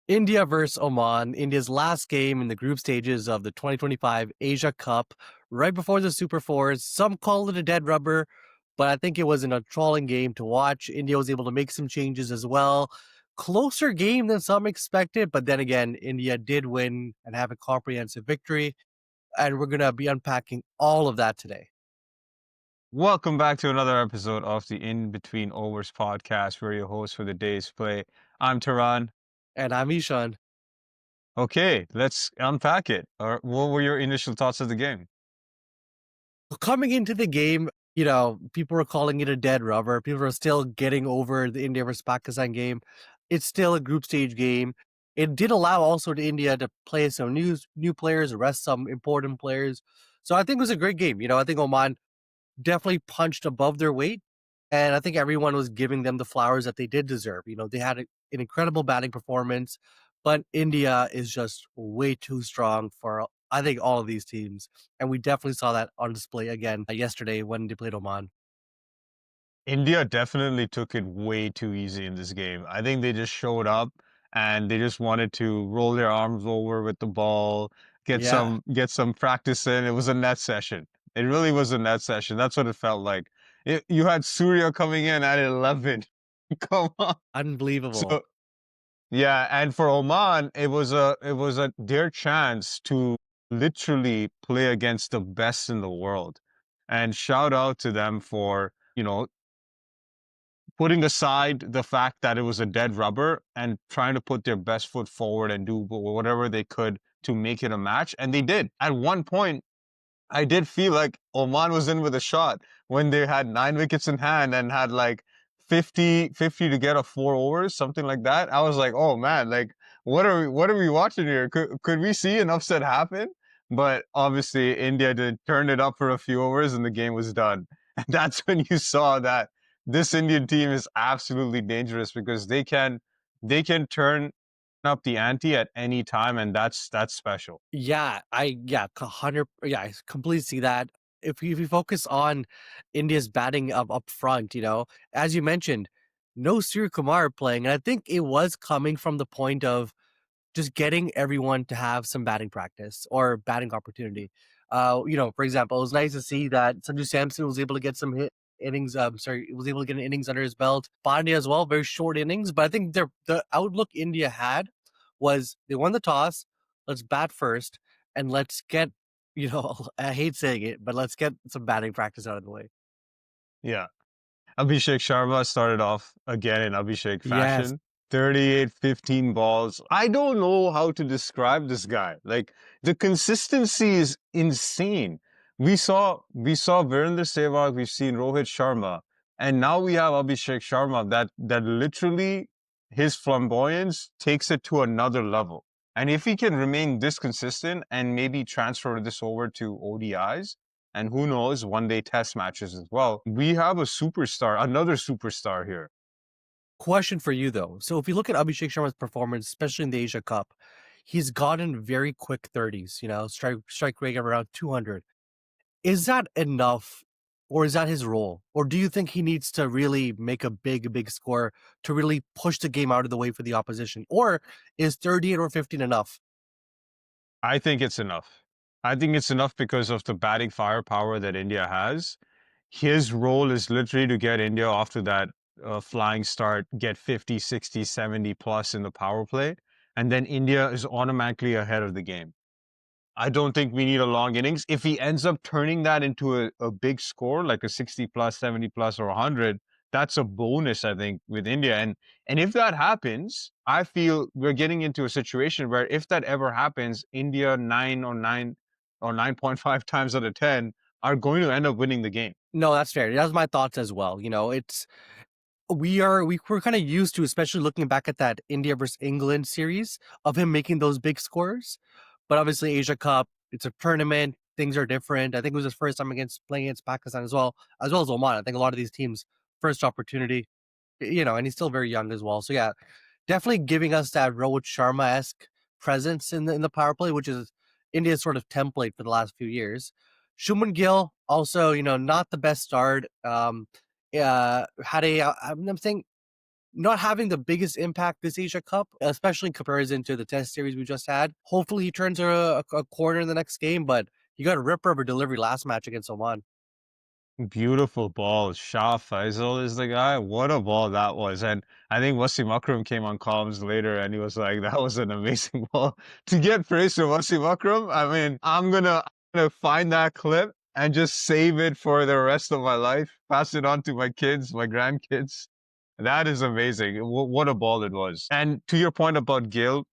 India versus Oman, India's last game in the group stages of the 2025 Asia Cup, right before the Super Fours. Some call it a dead rubber, but I think it was an enthralling game to watch. India was able to make some changes as well. Closer game than some expected, but then again, India did win and have a comprehensive victory. And we're going to be unpacking all of that today. Welcome back to another episode of the In Between Overs podcast. We're your host for the day's play. I'm Taran. And I'm Ishan. Okay, let's unpack it. What were your initial thoughts of the game? Coming into the game, people were calling it a dead rubber. People are still getting over the India versus Pakistan game. It's still a group stage game. It did allow also to India to play some new players, rest some important players. So I think it was a great game. I think Oman definitely punched above their weight. And I think everyone was giving them the flowers that they did deserve. They had an incredible batting performance, but India is just way too strong for, I think, all of these teams. And we definitely saw that on display again yesterday when they played Oman. India definitely took it way too easy in this game. I think they just showed up and they just wanted to roll their arms over with the ball, get Yeah, some practice in. It was a net session. It really was a net session. That's what it felt like. You had Surya coming in at 11. Come on. unbelievable. So yeah, and for Oman, it was a their chance to literally play against the best in the world. And shout out to them for, putting aside the fact that it was a dead rubber and trying to put their best foot forward and do whatever they could to make it a match. And they did. At one point, I did feel like Oman was in with a shot when they had 9 wickets in hand and had like 50 to get a 4 overs, something like that. I was like, oh man, like what are we watching here? Could we see an upset happen? But obviously India did turn it up for a few overs and the game was done. And that's when you saw that this Indian team is absolutely dangerous because they can turn up the ante at any time, and that's special. I completely see that. If you focus on India's batting up front, as you mentioned, no Surya Kumar playing, and I think it was coming from the point of just getting everyone to have some batting practice or batting opportunity. For example, it was nice to see that Sanju Samson was able to get some innings. Was able to get an innings under his belt. Pandya as well, very short innings, but I think the outlook India had was they won the toss. Let's bat first, and let's get. I hate saying it, but let's get some batting practice out of the way. Yeah. Abhishek Sharma started off again in Abhishek Yes, fashion. 38, 15 balls. I don't know how to describe this guy. Like the consistency is insane. We saw Virender Sehwag, we've seen Rohit Sharma, and now we have Abhishek Sharma that literally his flamboyance takes it to another level. And if he can remain this consistent and maybe transfer this over to ODIs, and who knows, one day test matches as well. We have a superstar, another superstar here. question for you though. So if you look at Abhishek Sharma's performance, especially in the Asia Cup, he's gotten very quick 30s, strike rate of around 200. Is that enough or is that his role? Or do you think he needs to really make a big score to really push the game out of the way for the opposition? Or is 38 or 15 enough? I think it's enough. I think it's enough because of the batting firepower that India has. His role is literally to get India off to that flying start, get 50, 60, 70 plus in the power play, and then India is automatically ahead of the game. I don't think we need a long innings. If he ends up turning that into a big score, like a 60 plus, 70 plus, or 100, that's a bonus, I think, with India. And if that happens, I feel we're getting into a situation where if that ever happens, India 9 times out of 10 are going to end up winning the game. No, that's fair. That's my thoughts as well. It's we're kind of used to, especially looking back at that India versus England series of him making those big scores. But obviously Asia Cup, it's a tournament, things are different. I think it was his first time playing against Pakistan as well as Oman. I think a lot of these teams first opportunity, and he's still very young as well. So yeah, definitely giving us that Rohit Sharma-esque presence in the power play, which is India's sort of template for the last few years. Shubman Gill also, not the best start. Had a I'm saying not having the biggest impact this Asia Cup, especially in comparison to the test series we just had. Hopefully he turns a corner in the next game, but he got a rip rubber delivery last match against Oman. Beautiful ball. Shah Faisal is the guy. What a ball that was. And I think Wasim Akram came on comms later and he was like, that was an amazing ball. To get praise from Wasim Akram, I mean, I'm gonna find that clip and just save it for the rest of my life. Pass it on to my kids, my grandkids. That is amazing. What a ball it was. And to your point about Gill,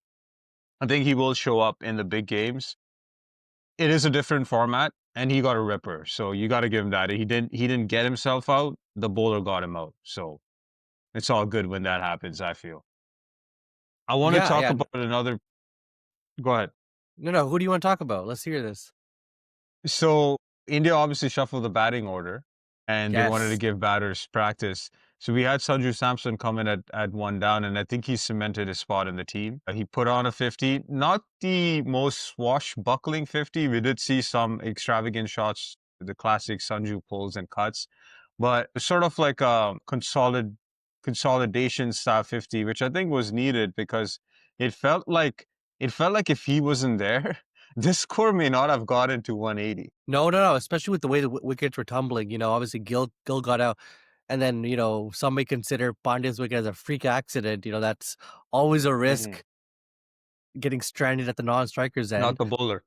I think he will show up in the big games. It is a different format, and he got a ripper. So you got to give him that. He didn't get himself out. The bowler got him out. So it's all good when that happens, I feel. I want to Yeah, talk yeah. about another. Go ahead. No, no. Who do you want to talk about? Let's hear this. So India obviously shuffled the batting order, and they wanted to Yes. give batters practice. So we had Sanju Samson come in at one down, and I think he cemented his spot in the team. He put on a 50, not the most swashbuckling 50. We did see some extravagant shots, the classic Sanju pulls and cuts, but sort of like a consolidation style 50, which I think was needed because it felt like it felt like if he wasn't there, this score may not have gotten to 180. No, no, no. Especially with the way the wickets were tumbling. Obviously Gill got out, and then some may consider Pandya's wicket as a freak accident. That's always a Hmm. risk getting stranded at the non-strikers Not end. the bowler.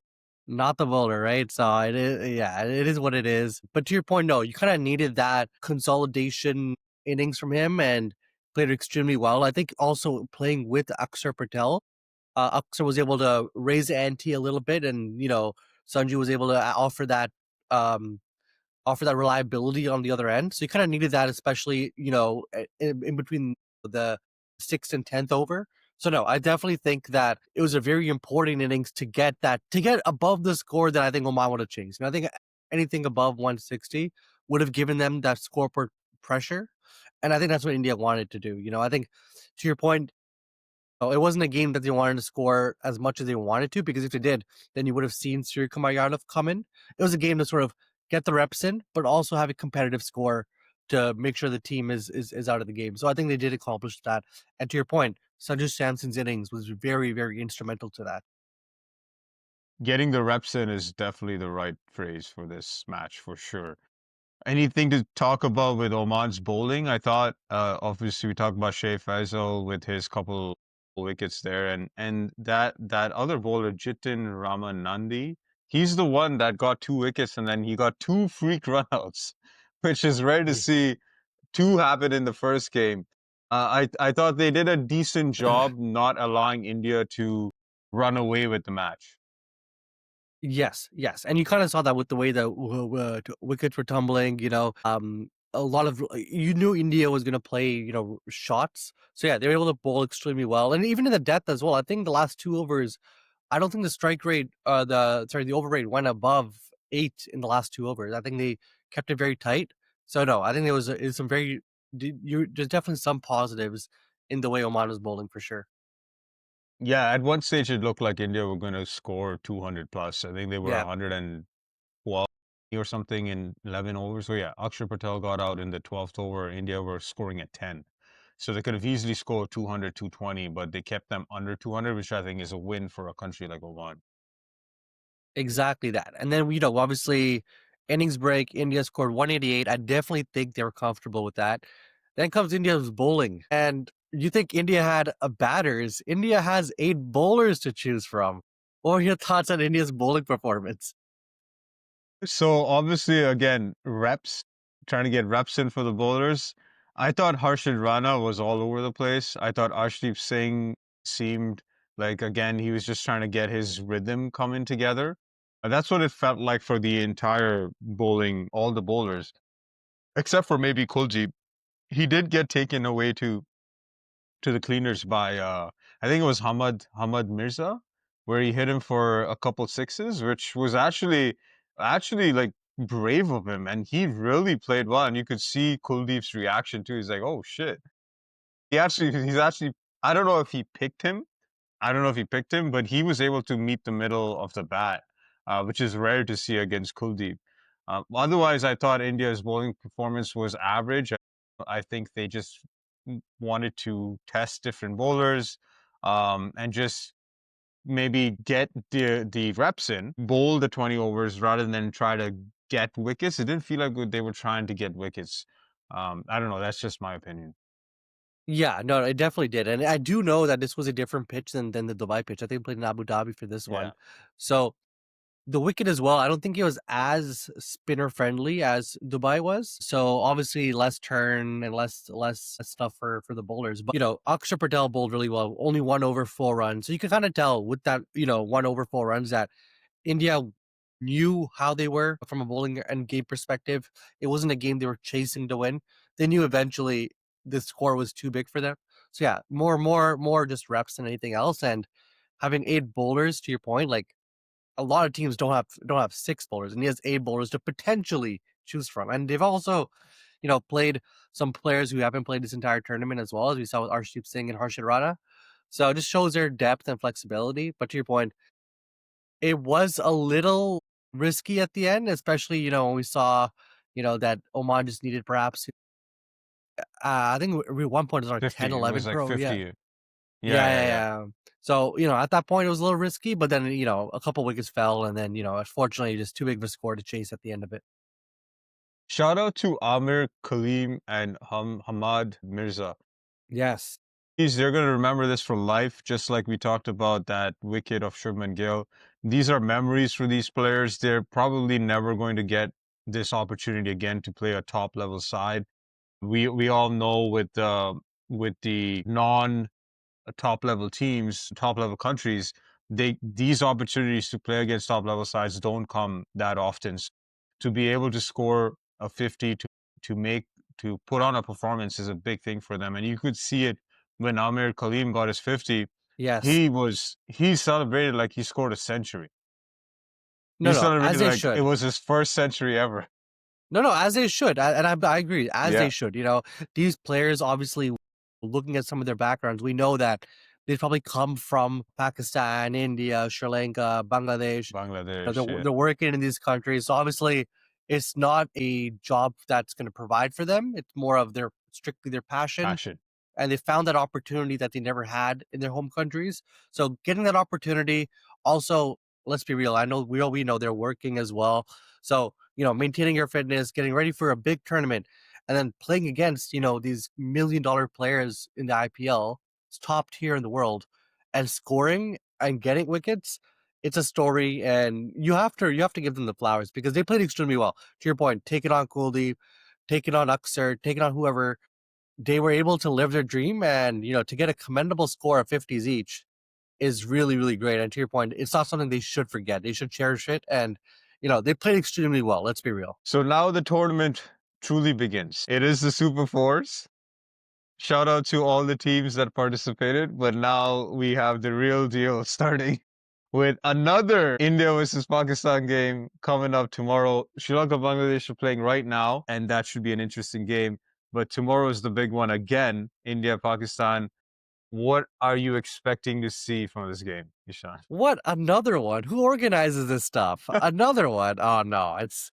Not the bowler, right? So it is, yeah, it is what it is. But to your point, no, you kind of needed that consolidation innings from him and played extremely well. I think also playing with Akshar Patel, Akshar was able to raise the ante a little bit, and Sanju was able to um, offer that reliability on the other end. So you kind of needed that, especially in between the 6th and 10th over. So no, I definitely think that it was a very important innings to get above the score that I think Oman would have changed. And I think anything above 160 would have given them that scoreboard pressure, and I think that's what India wanted to do. I think to your point, it wasn't a game that they wanted to score as much as they wanted to, because if they did, then you would have seen Surya Kumar Yadav come in. It was a game to sort of get the reps in, but also have a competitive score to make sure the team is out of the game. So I think they did accomplish that. And to your point, Sanju Samson's innings was very, very instrumental to that. Getting the reps in is definitely the right phrase for this match for sure. Anything to talk about with Oman's bowling? I thought, obviously, we talked about Shea Faisal with his couple wickets there, and that other bowler, Jitin Ramanandi, he's the one that got 2 wickets, and then he got two freak runouts, which is rare to Ye- see two happen in the first game. I thought they did a decent job not allowing India to run away with the match. Yes, yes, and you kind of saw that with the way that wickets were tumbling. A lot of you knew India was going to play, shots. So yeah, they were able to bowl extremely well, and even in the death as well. I think the last 2 overs, I don't think the strike rate, the over rate went above 8 in the last 2 overs. I think they kept it very tight. So no, I think there is some there's definitely some positives in the way Oman was bowling for sure. Yeah, at one stage it looked like India were going to score 200 plus. I think they were Yeah, 112 or something in 11 overs. So yeah, Akshar Patel got out in the 12th over. India were scoring at 10. So they could have easily scored 200, 220, but they kept them under 200, which I think is a win for a country like Oman. exactly that. And then, obviously, innings break, India scored 188. I definitely think they were comfortable with that. Then comes India's bowling. And you think India had a batters. India has 8 bowlers to choose from. What are your thoughts on India's bowling performance? So obviously, again, reps, trying to get reps in for the bowlers. I thought Harshit Rana was all over the place. I thought Arshdeep Singh seemed like, again, he was just trying to get his rhythm coming together. That's what it felt like for the entire bowling, all the bowlers, except for maybe Kuljeep. He did get taken away to the cleaners by I think it was Hamad Mirza, where he hit him for a couple sixes, which was actually like brave of him, and he really played well. And you could see Kuldeep's reaction too. He's like, "Oh shit!" He's actually I don't know if he picked him. I don't know if he picked him, but he was able to meet the middle of the bat, which is rare to see against Kuldeep. Otherwise, I thought India's bowling performance was average. I think they just wanted to test different bowlers, and just maybe get the reps in, bowl the 20 overs rather than try to get wickets. It didn't feel like they were trying to get wickets. I don't know. That's just my opinion. Yeah, no, it definitely did, and I do know that this was a different pitch than the Dubai pitch. I think they played in Abu Dhabi for this Yeah. one. So, the wicket as well, I don't think it was as spinner friendly as Dubai was. So, obviously less turn and less stuff for the bowlers. But, Akshar Patel bowled really well, only 1 over 4 runs. So, you can kinda tell with that, 1 over 4 runs that India knew how they were from a bowling and game perspective. It wasn't a game they were chasing to win. They knew eventually the score was too big for them. So yeah, more just reps than anything else. And having 8 bowlers, to your point, like a lot of teams don't have 6 bowlers, and he has 8 bowlers to potentially choose from. And they've also, played some players who haven't played this entire tournament as well, as we saw with Arshdeep Singh and Harshit Rana. So it just shows their depth and flexibility. But to your point, it was a little risky at the end, especially, when we saw, that Oman just needed perhaps, I think at one point it was like 10, 50. It 11 was like crore. Yeah. 50. Yeah, Yeah, yeah, yeah, yeah. yeah. So, at that point it was a little risky, but then, a couple wickets fell and then, unfortunately just too big of a score to chase at the end of it. Shout out to Amir Kaleem and Hamad Mirza. Yes. They're going to remember this for life, just like we talked about that wicket of Shubman Gill. These are memories for these players. They're probably never going to get this opportunity again to play a top level side. We all know with the non top level teams, top level countries, these opportunities to play against top level sides don't come that often. To be able to score a 50, to make to put on a performance is a big thing for them. And you could see it when Amir Kaleem got his 50. Yes. He celebrated like he scored a century. No, He no, as celebrated they like it should. was his first century ever. No, no, as they should, and I agree, as they Yeah, should. These players obviously, looking at some of their backgrounds, we know that they probably come from Pakistan, India, Sri Lanka, Bangladesh. Bangladesh, yeah. They're working in these countries. So obviously, it's not a job that's going to provide for them. It's more of their strictly their passion, Passion. and they found that opportunity that they never had in their home countries. So getting that opportunity, also, let's be real. I know we know they're working as well. So maintaining your fitness, getting ready for a big tournament, and then playing against these $1 million players in the IPL, it's top tier in the world, and scoring and getting wickets. It's a story, and you have to give them the flowers because they played extremely well. To your point, take it on Kuldeep, take it on Aksar, take it on whoever, they were able to live their dream, and to get a commendable score of 50s each is really, really great. And to your point, it's not something they should forget. They should cherish it. And they played extremely well, let's be real. So now the tournament truly begins. It is the Super Fours. Shout out to all the teams that participated, but now we have the real deal starting with another India versus Pakistan game coming up tomorrow. Sri Lanka, Bangladesh are playing right now, and that should be an interesting game. But tomorrow is the big one again, India, Pakistan. What are you expecting to see from this game, Ishan? What, another one? Who organizes this stuff? Another one? Oh no, it's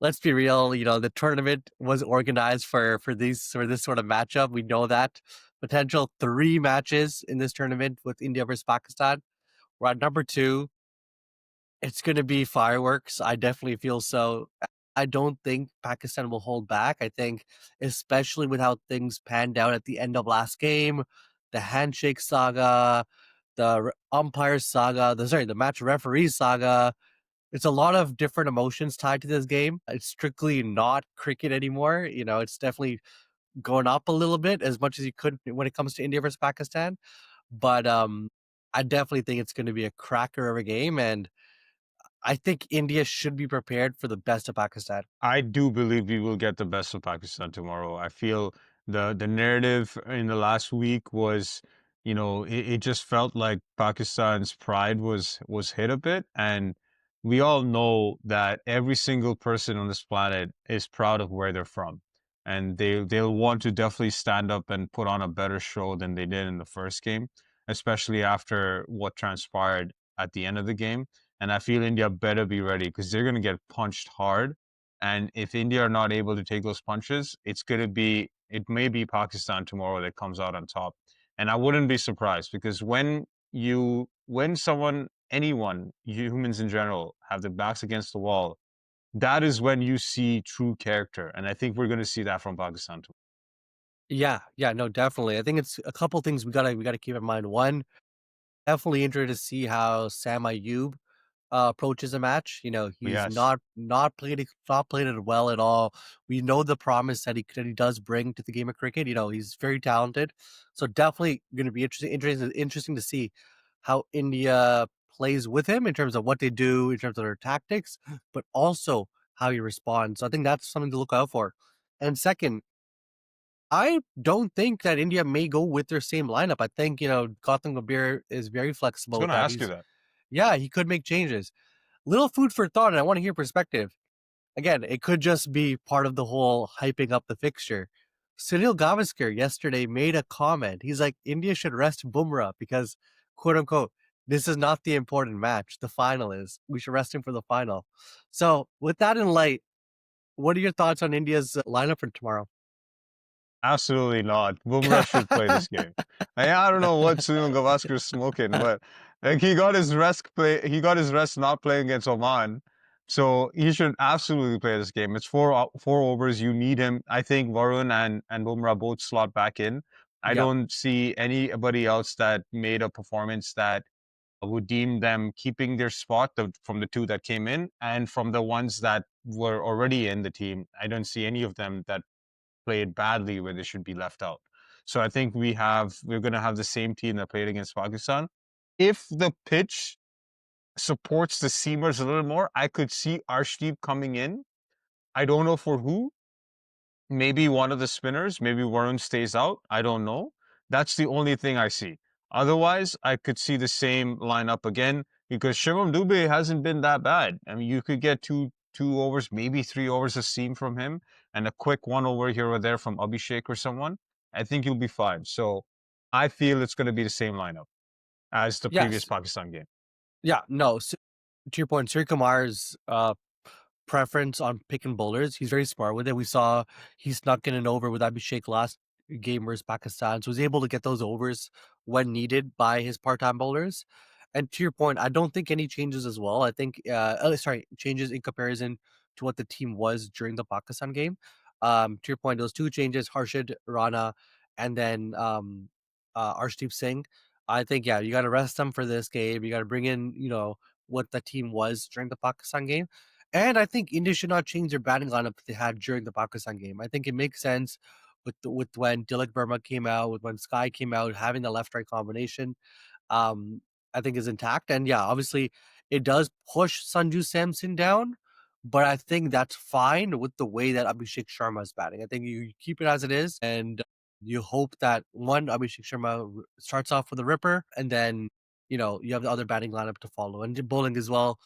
let's be real. The tournament was organized for this sort of matchup. We know that potential 3 matches in this tournament with India versus Pakistan. We're at number 2. It's gonna be fireworks. I definitely feel so. I don't think Pakistan will hold back. I think, especially with how things panned out at the end of last game, the handshake saga, the umpire saga, the match referee saga. It's a lot of different emotions tied to this game. It's strictly not cricket anymore. It's definitely going up a little bit as much as you could when it comes to India versus Pakistan. But I definitely think it's going to be a cracker of a game, and I think India should be prepared for the best of Pakistan. I do believe we will get the best of Pakistan tomorrow. I feel the narrative in the last week was, it just felt like Pakistan's pride was hit a bit, and we all know that every single person on this planet is proud of where they're from, and they'll want to definitely stand up and put on a better show than they did in the first game, especially after what transpired at the end of the game. And I feel India better be ready because they're going to get punched hard. And if India are not able to take those punches, it's going to be it may be Pakistan tomorrow that comes out on top. And I wouldn't be surprised because when someone, anyone, humans in general, have their backs against the wall, that is when you see true character. And I think we're going to see that from Pakistan too. Yeah, yeah, no, definitely. I think it's a couple things we gotta keep in mind. One, definitely interested to see how Sam Ayub approaches a match. You know, he's Yes. not played it well at all. We know the promise that he does bring to the game of cricket. You know, he's very talented. So definitely going to be interesting to see how India plays with him in terms of what they do in terms of their tactics, but also how he responds. So I think that's something to look out for. And second, I don't think that India may go with their same lineup. I think, Gautam Gambhir is very I was flexible going with to that. ask you that. Yeah, he could make changes. Little food for thought, and I want to hear perspective. Again, it could just be part of the whole hyping up the fixture. Sunil Gavaskar yesterday made a comment. He's like, India should rest Bumrah because, quote unquote, this is not the important match. The final is. We should rest him for the final. So, with that in light, what are your thoughts on India's lineup for tomorrow? Absolutely not. Bumrah should play this game. I don't know what Sunil Gavaskar is smoking, but like he got his rest not playing against Oman. So he should absolutely play this game. It's four overs. You need him. I think Varun and Bumrah both slot back in. I Yeah. don't see anybody else that made a performance that would deem them keeping their spot from the two that came in and from the ones that were already in the team. I don't see any of them that played badly where they should be left out. So I think we're going to have the same team that played against Pakistan. If the pitch supports the seamers a little more, I could see Arshdeep coming in. I don't know for who. Maybe one of the spinners, maybe Varun stays out. I don't know. That's the only thing I see. Otherwise, I could see the same lineup again because Shivam Dubey hasn't been that bad. I mean, you could get two overs, maybe 3 overs of seam from him, and a quick 1 over here or there from Abhishek or someone. I think you'll be fine. So I feel it's going to be the same lineup as the previous Yes. Pakistan game. Yeah. No. To your point, Sri Kumar's preference on picking bowlers. He's very smart with it. We saw he snuck in an over with Abhishek last game versus Pakistan, so was able to get those overs when needed by his part-time bowlers. And to your point, I don't think any changes as well. I think, changes in comparison to what the team was during the Pakistan game. To your point, those two changes, Harshad Rana and then Arshdeep Singh. I think, yeah, you got to rest them for this game. You got to bring in, what the team was during the Pakistan game. And I think India should not change their batting lineup that they had during the Pakistan game. I think it makes sense with when Tilak Burma came out, with when Sky came out, having the left right combination. Um, I think is intact. And yeah, obviously it does push Sanju Samson down, but I think that's fine with the way that Abhishek Sharma is batting. I think you keep it as it is, and you hope that one Abhishek Sharma starts off with a ripper, and then you have the other batting lineup to follow, and bowling as well.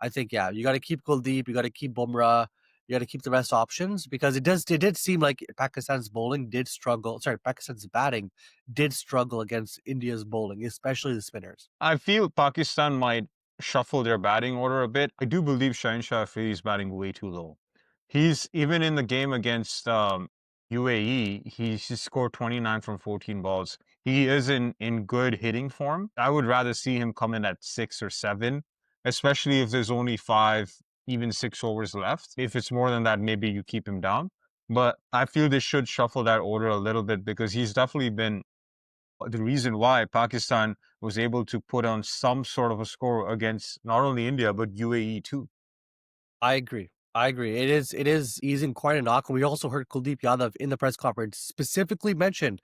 I think, yeah, you got to keep Kuldeep, you got to keep Bumrah, you got to keep the best options because it did seem like Pakistan's bowling did struggle. Sorry, Pakistan's batting did struggle against India's bowling, especially the spinners. I feel Pakistan might shuffle their batting order a bit. I do believe Shaheen Afridi is batting way too low. He's even in the game against UAE, he scored 29 from 14 balls. He is in good hitting form. I would rather see him come in at 6 or 7, especially if there's only 5, even 6 overs left. If it's more than that, maybe you keep him down. But I feel they should shuffle that order a little bit because he's definitely been the reason why Pakistan was able to put on some sort of a score against not only India but UAE too. I agree. I agree. It is easing quite a knock. And we also heard Kuldeep Yadav in the press conference specifically mention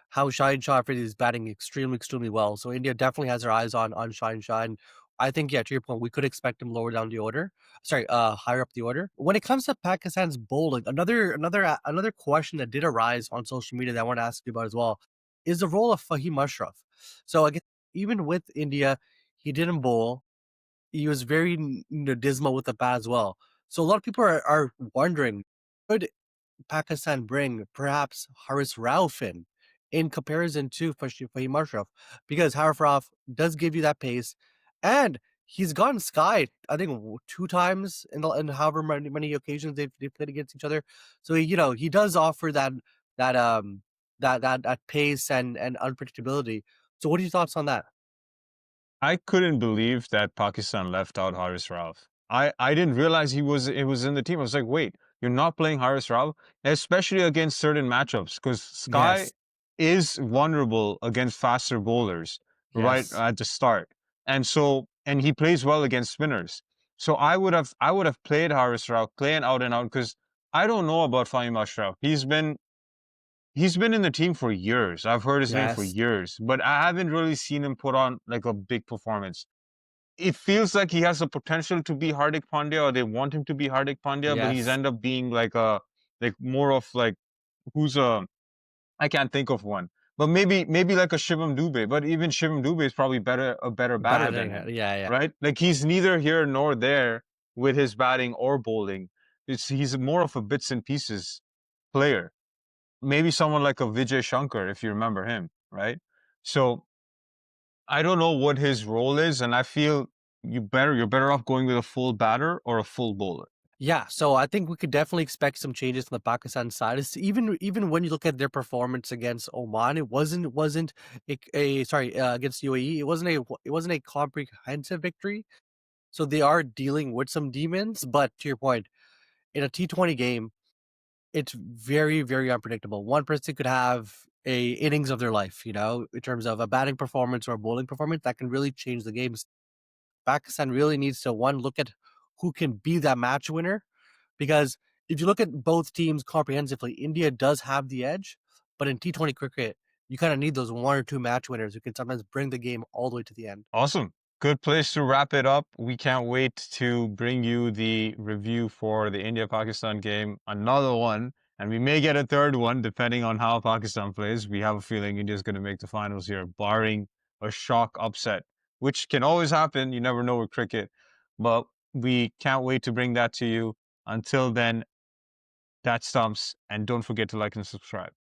how Shaheen Shah Afridi is batting extremely, extremely well. So India definitely has their eyes on Shaheen Shah. And I think, yeah, to your point, we could expect him lower down the order. Sorry, higher up the order. When it comes to Pakistan's bowling, another question that did arise on social media that I want to ask you about as well is the role of Fahim Ashraf. So I guess even with India, he didn't bowl. He was very, dismal with the bat as well. So a lot of people are wondering, could Pakistan bring perhaps Haris Rauf in comparison to Fahim Ashraf? Because Haris Rauf does give you that pace, and he's gotten skied, I think, 2 times in however many occasions they've played against each other. So he does offer that that pace and unpredictability. So what are your thoughts on that? I couldn't believe that Pakistan left out Haris Rauf. I didn't realize it was in the team. I was like, wait, you're not playing Haris Rauf, especially against certain matchups, because Sky Yes. is vulnerable against faster bowlers right Yes. at the start, and he plays well against spinners. So I would have played Haris Rauf, playing out and out, because I don't know about Fahim Ashraf. He's been in the team for years. I've heard his name for Yes. years, but I haven't really seen him put on like a big performance. It feels like he has the potential to be Hardik Pandya, or they want him to be Hardik Pandya, but he's Yes. end up being like more of like who's a I can't think of one. But maybe like a Shivam Dubey, but even Shivam Dubey is probably a better batter than Batting. him, Yeah, yeah. right? Like he's neither here nor there with his batting or bowling. He's more of a bits and pieces player. Maybe someone like a Vijay Shankar, if you remember him, right? So I don't know what his role is, and I feel you're better off going with a full batter or a full bowler. Yeah, so I think we could definitely expect some changes from the Pakistan side. It's even when you look at their performance against Oman, it wasn't a sorry against UAE. It wasn't a comprehensive victory. So they are dealing with some demons. But to your point, in a T20 game, it's very unpredictable. One person could have a innings of their life, in terms of a batting performance or a bowling performance that can really change the games. Pakistan really needs to one look at who can be that match winner because if you look at both teams comprehensively, India does have the edge, but in T20 cricket, you kind of need those one or two match winners who can sometimes bring the game all the way to the end. Awesome. Good place to wrap it up. We can't wait to bring you the review for the India Pakistan game, another one, and we may get a third one depending on how Pakistan plays. We have a feeling India's going to make the finals here, barring a shock upset, which can always happen. You never know with cricket. But we can't wait to bring that to you. Until then, that stumps, and don't forget to like and subscribe.